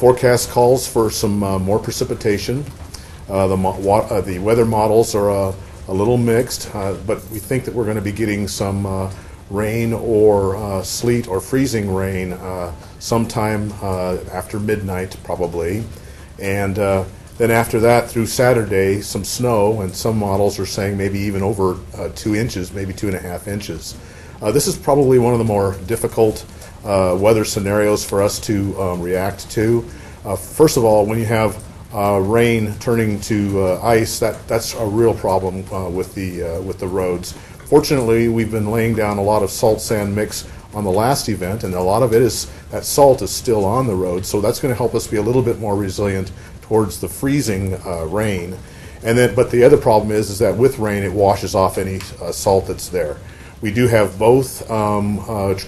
forecast calls for some more precipitation. The weather models are a little mixed, but we think that we're going to be getting some rain or sleet or freezing rain sometime after midnight probably. And then after that through Saturday, some snow, and some models are saying maybe even over 2 inches, maybe 2.5 inches. This is probably one of the more difficult weather scenarios for us to react to. First of all, when you have rain turning to ice, that's a real problem with the roads. Fortunately, we've been laying down a lot of salt sand mix on the last event, and a lot of it is that salt is still on the road, so that's going to help us be a little bit more resilient towards the freezing rain. But the other problem is that with rain, it washes off any salt that's there. We do have both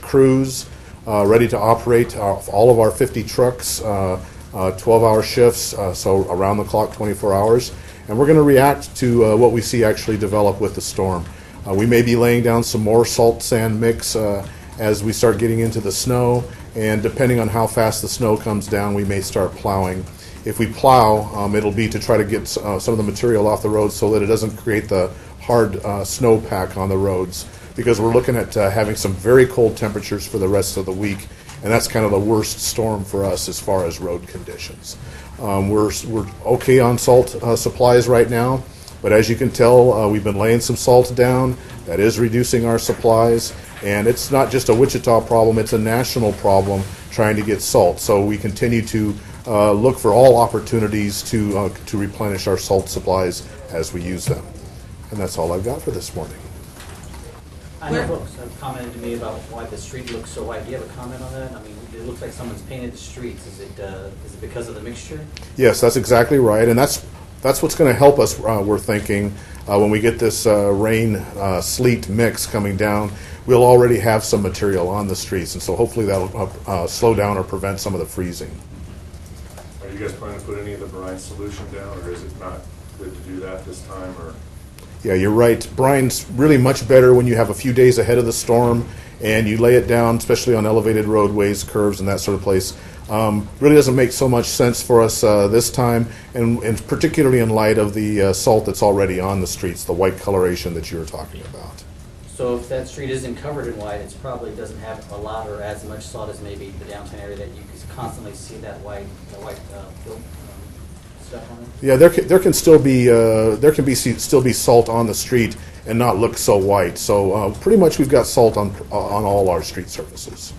crews ready to operate all of our 50 trucks, 12-hour shifts, so around the clock, 24 hours. And we're going to react to what we see actually develop with the storm. We may be laying down some more salt sand mix as we start getting into the snow, and depending on how fast the snow comes down, we may start plowing. If we plow, it'll be to try to get some of the material off the road so that it doesn't create the hard snowpack on the roads, because we're looking at having some very cold temperatures for the rest of the week, and that's kind of the worst storm for us as far as road conditions. We're okay on salt supplies right now, but as you can tell, we've been laying some salt down. That is reducing our supplies, and it's not just a Wichita problem, it's a national problem trying to get salt. So we continue to look for all opportunities to replenish our salt supplies as we use them. And that's all I've got for this morning. I know folks have commented to me about why the street looks so white. Do you have a comment on that? I mean, it looks like someone's painted the streets. Is it because of the mixture? Yes, that's exactly right, and that's what's going to help us, we're thinking, when we get this rain, sleet mix coming down. We'll already have some material on the streets, and so hopefully that'll slow down or prevent some of the freezing. Are you guys planning to put any of the brine solution down, or is it not good to do that this time? Or yeah, you're right. Brine's really much better when you have a few days ahead of the storm and you lay it down, especially on elevated roadways, curves, and that sort of place. Really doesn't make so much sense for us this time, and particularly in light of the salt that's already on the streets, the white coloration that you were talking about. So if that street isn't covered in white, it probably doesn't have a lot or as much salt as maybe the downtown area that you can constantly see that white stuff on it. Yeah, there can still be still be salt on the street and not look so white. So pretty much we've got salt on all our street surfaces.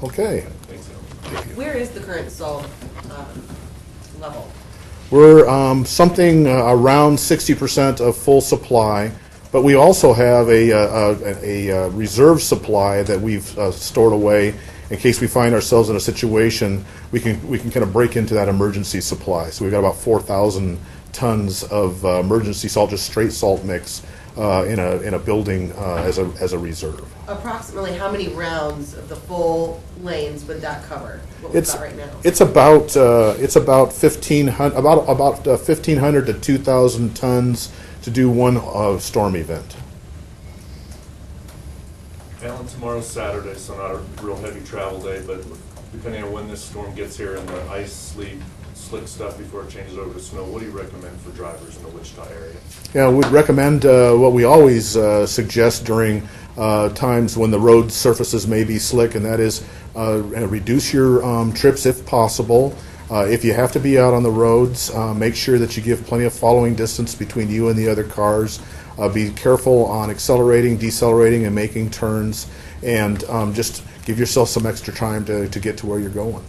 Okay. Where is the current salt level? We're something around 60% of full supply, but we also have a reserve supply that we've stored away in case we find ourselves in a situation we can kind of break into that emergency supply. So we've got about 4,000 tons of emergency salt, just straight salt mix in a building as a reserve. Approximately how many rounds of the full lanes would that cover? What we've got right now? It's about 1,500 to 2,000 tons to do one storm event. Alan, tomorrow's Saturday, so not a real heavy travel day, but depending on when this storm gets here and the ice, sleet, slick stuff before it changes over to snow, what do you recommend for drivers in the Wichita area? Yeah, we'd recommend what we always suggest during times when the road surfaces may be slick, and that is reduce your trips if possible. If you have to be out on the roads, make sure that you give plenty of following distance between you and the other cars. Be careful on accelerating, decelerating, and making turns, and just give yourself some extra time to get to where you're going.